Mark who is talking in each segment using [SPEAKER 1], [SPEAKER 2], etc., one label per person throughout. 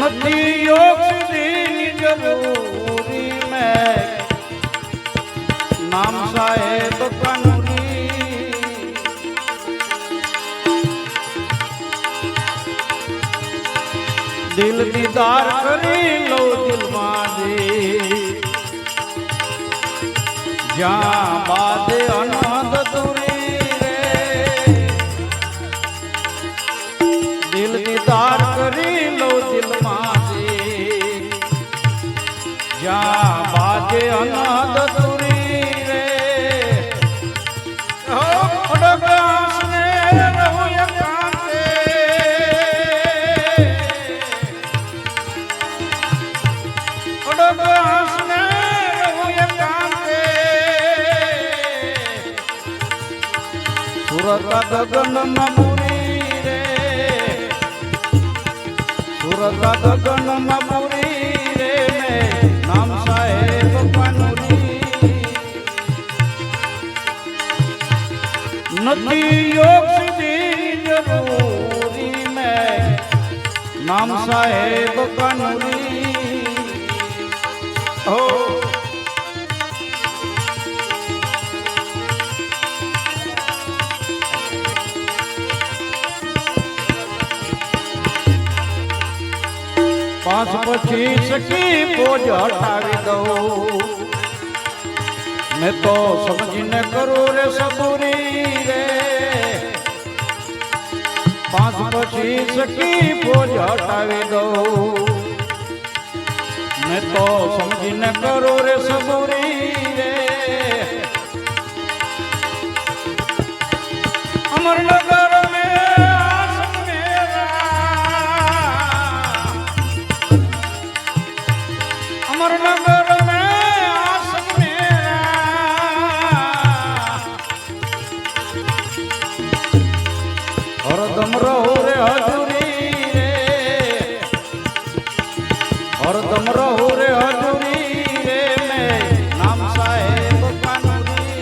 [SPEAKER 1] નથી યોગ સિદ્ધિની જરૂરી મેં નામ સાહેબ કાનુરી દિલ દીદાર કરી લો દિલમાં જ્યાં બાદે અનહદ દૂરી રે દિલ દીદાર કરી લો દિલમાં જ્યાં બાદે અનહદ દૂરી રે ખડગાસને રહું એકાંતે ખડગાસને સુરત ગગનમાં પૂરી રે સુરત ગગનમાં પૂરી રે મેં નામ સાહેબ કાનુરી નથી યોગ સિદ્ધિ જરૂરી મેં નામ સાહેબ કાનુરી હો 5-25 की बोझ हटावी दऊं मैं तो समझने करूं रे सबूरी रे 5-25 की बोझ हटावी दऊं मैं तो समझने करूं रे सबूरी रे अमरनगर अमरनगर में आस मेरा हरदम रहो रे हजूरी रे हरदम रहो रे हजूरी रे मैं नाम साहेब कानुरी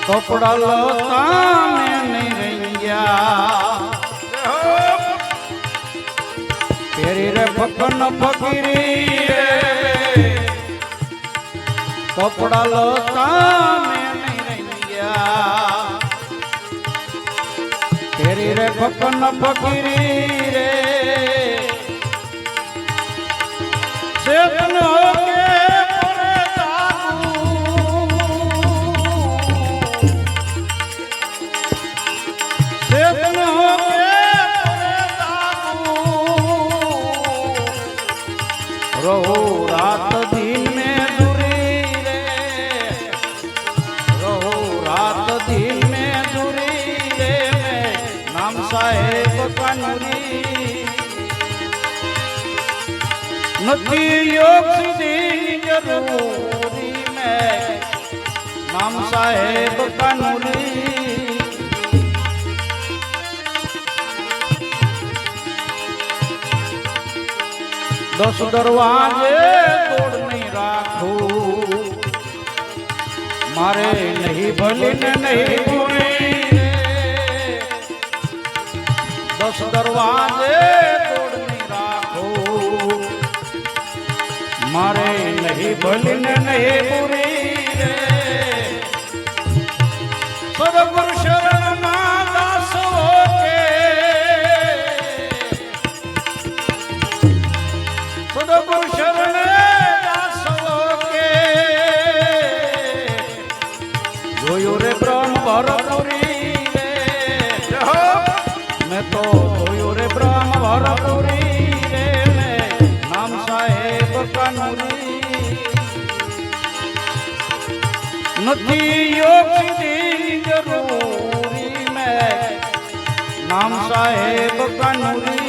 [SPEAKER 1] कपड़ा लता में नहीं रंगिया तेरी रे फकन फकीरी रे कपड़ा लता में नहीं रंगिया तेरी रे फकन फकीरी रे चेतन होके रहो रात दिन में दूरी रे रहो रात दिन में दूरी रे मैं नाम साहेब कानुरी નથી योग सिद्धि जरूरी मैं नाम साहेब कानुरी 10 दरवाजे तोड़ नहीं राखू मारे नहीं भली ने नहीं बुरी 10 दरवाजे तोड़ नहीं राखू मारे नहीं भली ने नहीं बुरी रे सदगुरु शरण दास होके सदगुरु शरण दास होके जोयो रे ब्रह्म भरपुरी रे मैं तो जोयो रे ब्रह्म भरपुरी रे मैं नाम साहेब कानुरी નથી योग सिद्धि जरूरी मैं नाम साहेब कानुरी